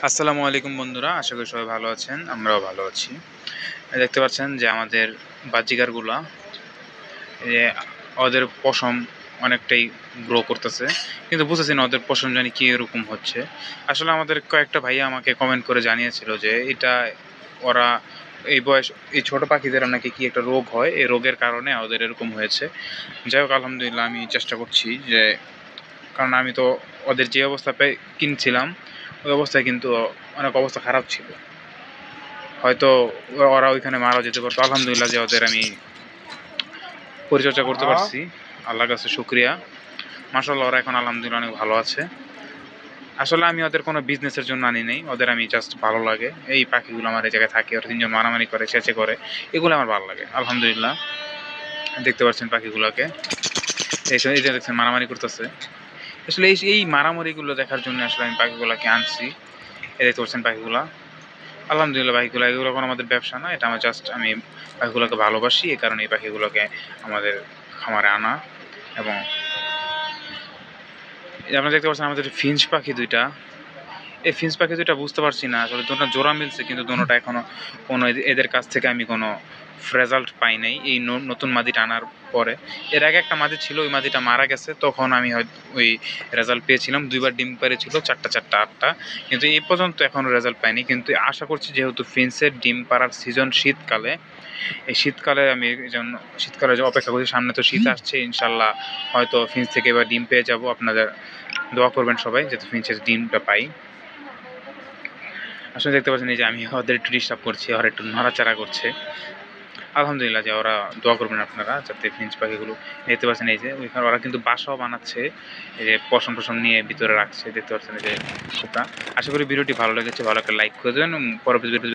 আসসালামু আলাইকুম বন্ধুরা, আশা করি সবাই ভালো আছেন। আমরাও ভালো আছি। দেখতে পাচ্ছেন যে আমাদের বাজিগারগুলা যে ওদের পশম অনেকটাই গ্রো করতেছে, কিন্তু বুঝতেছি না ওদের পশম জানি কি এরকম হচ্ছে। আসলে আমাদের কয়েকটা ভাইয়া আমাকে কমেন্ট করে জানিয়েছিল যে এটা ওরা এই বয়স এই ছোট পাখিদের নাকি কি একটা রোগ হয়, এই রোগের কারণে ওদের এরকম হয়েছে। যাই হোক, আলহামদুলিল্লাহ আমি চেষ্টা করছি যে, কারণ আমি তো ওদের যে অবস্থা কিনছিলাম ওই অবস্থায় কিন্তু অনেক অবস্থা খারাপ ছিল, হয়তো ওরা ওইখানে মারা যেতে পারতো। আলহামদুলিল্লাহ যে ওদের আমি পরিচর্যা করতে পারছি, আল্লাহর কাছে শুকরিয়া। মাশাআল্লাহ ওরা এখন আলহামদুলিল্লাহ অনেক ভালো আছে। আসলে আমি ওদের কোনো বিজনেসের জন্য আনি নেই, ওদের আমি জাস্ট ভালো লাগে। এই পাখিগুলো আমার এই জায়গায় থাকে, ওরা তিনজন মারামারি করে, চেঁচে করে, এগুলো আমার ভালো লাগে। আলহামদুলিল্লাহ দেখতে পাচ্ছেন পাখিগুলোকে, এই যে দেখছেন মারামারি করতেছে। আসলে এই মারামারিগুলো দেখার জন্য আসলে আমি পাখিগুলোকে আনছি। এই দেখতে পাচ্ছেন পাখিগুলা, আলহামদুলিল্লাহ পাখিগুলো এগুলো কোনো আমাদের ব্যবসা না, এটা আমার জাস্ট আমি পাখিগুলোকে ভালোবাসি, এই কারণে এই পাখিগুলোকে আমাদের খামারে আনা। এবং আপনারা দেখতে পাচ্ছেন আমাদের ফিঞ্চ পাখি দুইটা, এই ফিঞ্চ পাখি দুইটা বুঝতে পারছি না আসলে দুটো জোড়া মিলছে, কিন্তু দুটোটা এখনও কোনো এদের কাছ থেকে আমি কোনো রেজাল্ট পাই নাই এই নতুন মাদিটা আনার পরে। এর আগে একটা মাদি ছিল, ওই মাদিটা মারা গেছে, তখন আমি হয়তো ওই রেজাল্ট পেয়েছিলাম। 2বার ডিম পেড়েছিল, 4টা 4টা 8টা, কিন্তু এই পর্যন্ত এখনও রেজাল্ট পাইনি। কিন্তু আশা করছি যেহেতু ফিঞ্চের ডিম পাড়ার সিজন শীতকালে, এই শীতকালে আমি এই জন্য শীতকালে অপেক্ষা করছি। সামনে তো শীত আসছে, ইনশাল্লাহ হয়তো ফিঞ্চ থেকে এবার ডিম পেয়ে যাব। আপনাদের দোয়া করবেন সবাই যাতে ফিঞ্চের ডিমটা পাই। আসলে দেখতে পাচ্ছেন এই যে আমি ওদের একটু ডিস্টার্ব করছি, ওরা একটু নড়াচড়া করছে। আলহামদুলিল্লাহ যে ওরা দোয়া করবেন আপনারা যাতে ফিঞ্চ পাখিগুলো, দেখতে পাচ্ছেন এই যে ওইখানে ওরা কিন্তু বাসাও বানাচ্ছে, এই যে পশম টশম নিয়ে ভিতরে রাখছে। দেখতে পাচ্ছেন এই যে ওটা। আশা করি ভিডিওটি ভালো লেগেছে, ভালো একটা লাইক করে দেবেন এবং পরবর্তী ভিডিও